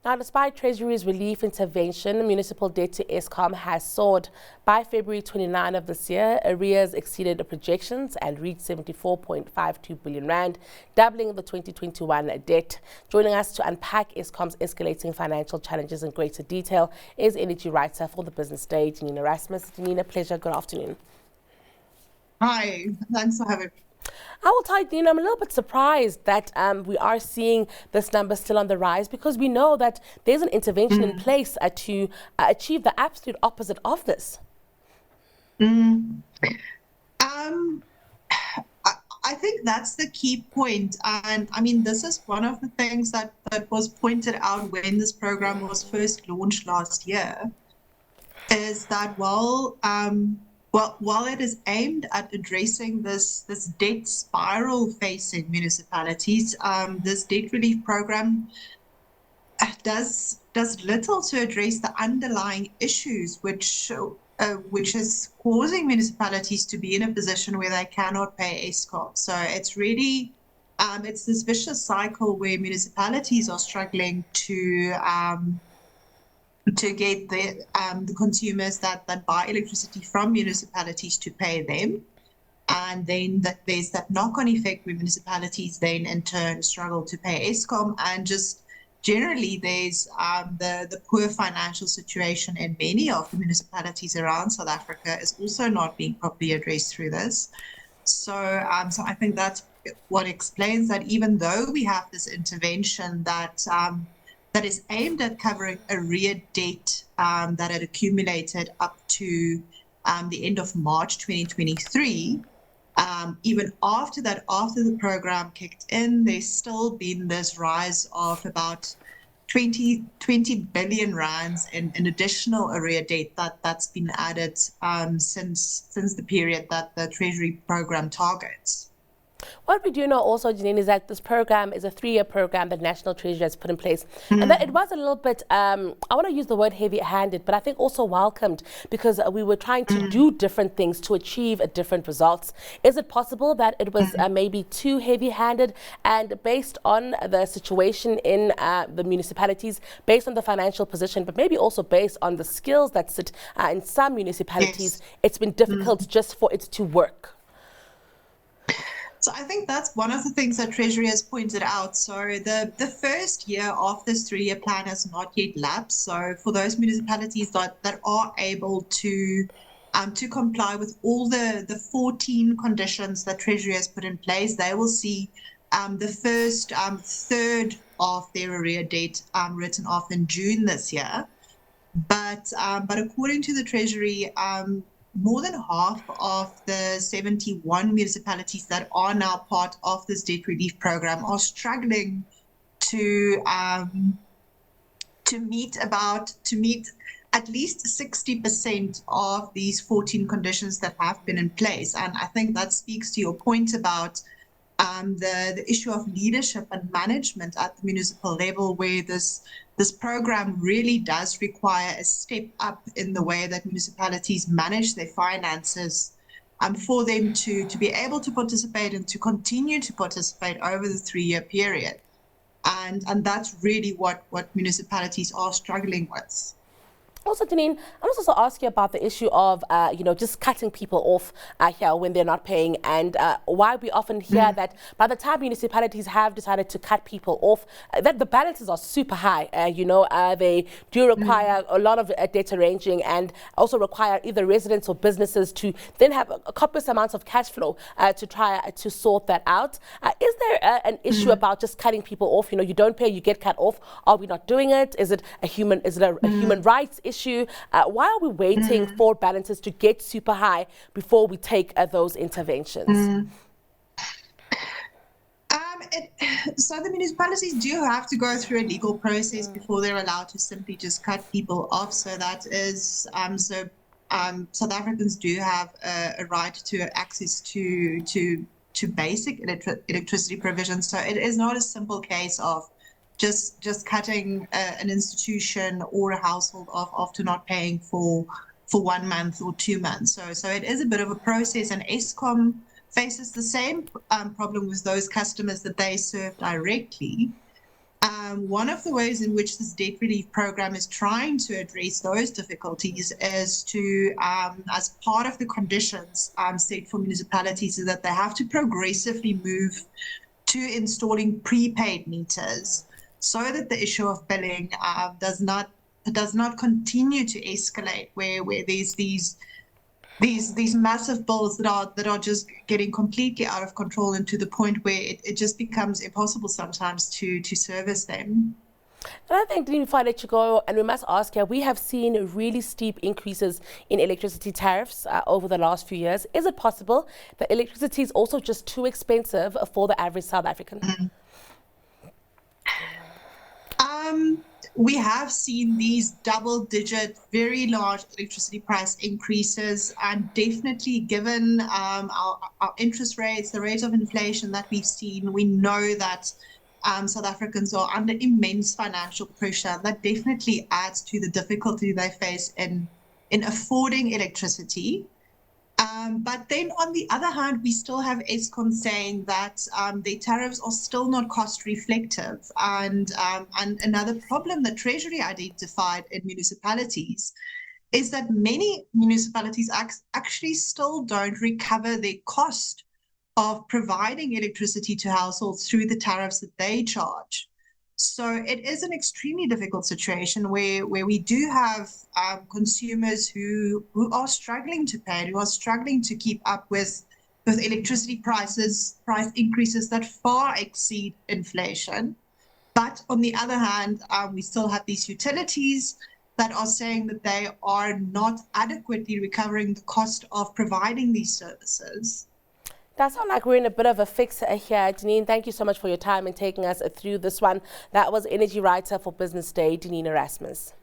Now, despite Treasury's relief intervention, municipal debt to Eskom has soared. By February 29 of this year, arrears exceeded the projections and reached 74.52 billion rand, doubling the 2021 debt. Joining us to unpack Eskom's escalating financial challenges in greater detail is energy writer for the Business Day, Denene Erasmus. Denene, pleasure. Good afternoon. Hi, thanks for having me. I will tell you, I'm a little bit surprised that we are seeing this number still on the rise, because we know that there's an intervention in place to achieve the absolute opposite of this. I think that's the key point. And I mean, this is one of the things that was pointed out when this program was first launched last year, is that while it is aimed at addressing this debt spiral facing municipalities, this debt relief program does little to address the underlying issues which is causing municipalities to be in a position where they cannot pay Eskom. So it's really it's this vicious cycle where municipalities are struggling to get the consumers that buy electricity from municipalities to pay them. And then there's that knock-on effect where municipalities then in turn struggle to pay Eskom, and just generally there's the poor financial situation in many of the municipalities around South Africa is also not being properly addressed through this. So I think that's what explains that even though we have this intervention that is aimed at covering arrear debt that had accumulated up to the end of March 2023. Even after that, after the program kicked in, there's still been this rise of about 20 billion rands in additional arrear debt that's been added since the period that the Treasury program targets. What we do know also, Denene, is that this program is a 3-year program that National Treasury has put in place. And that it was a little bit, I want to use the word heavy-handed, but I think also welcomed, because we were trying to do different things to achieve different results. Is it possible that it was maybe too heavy-handed, and based on the situation in the municipalities, based on the financial position, but maybe also based on the skills that sit in some municipalities, it's been difficult just for it to work? So I think that's one of the things that Treasury has pointed out. So the first year of this 3-year plan has not yet lapsed. So for those municipalities that are able to comply with all the 14 conditions that Treasury has put in place, they will see the first third of their arrear debt written off in June this year. But according to the Treasury, more than half of the 71 municipalities that are now part of this debt relief program are struggling to meet at least 60% of these 14 conditions that have been in place. And I think that speaks to your point about the issue of leadership and management at the municipal level, where this program really does require a step up in the way that municipalities manage their finances for them to be able to participate and to continue to participate over the 3-year period. And that's really what municipalities are struggling with. Also, Denene, I must also ask you about the issue of, just cutting people off here when they're not paying, and why we often hear that by the time municipalities have decided to cut people off, that the balances are super high. They do require a lot of data ranging, and also require either residents or businesses to then have a copious amounts of cash flow to try to sort that out. Is there an issue about just cutting people off? You don't pay, you get cut off. Are we not doing it? Is it a human rights issue? Why are we waiting for balances to get super high before we take those interventions? So the municipalities do have to go through a legal process before they're allowed to simply just cut people off. So that is South Africans do have a right to access to basic electricity provision. So it is not a simple case of just cutting an institution or a household off after not paying for 1 month or 2 months. So it is a bit of a process, and Eskom faces the same problem with those customers that they serve directly. One of the ways in which this debt relief program is trying to address those difficulties is to, as part of the conditions set for municipalities, is that they have to progressively move to installing prepaid meters so that the issue of billing does not continue to escalate, where there's these massive bills that are just getting completely out of control, and to the point where it just becomes impossible sometimes to service them. And I think, Denene, before I let you go, and we must ask here, we have seen really steep increases in electricity tariffs over the last few years. Is it possible that electricity is also just too expensive for the average South African? We have seen these double-digit, very large electricity price increases, and definitely given our interest rates, the rate of inflation that we've seen, we know that South Africans are under immense financial pressure. That definitely adds to the difficulty they face in affording electricity. But then on the other hand, we still have Eskom saying that their tariffs are still not cost reflective. And another problem that Treasury identified in municipalities is that many municipalities actually still don't recover their cost of providing electricity to households through the tariffs that they charge. So it is an extremely difficult situation where we do have consumers who are struggling to pay, who are struggling to keep up with electricity price increases that far exceed inflation. But on the other hand, we still have these utilities that are saying that they are not adequately recovering the cost of providing these services. That sounds like we're in a bit of a fix here. Denene, thank you so much for your time and taking us through this one. That was energy writer for Business Day, Denene Erasmus.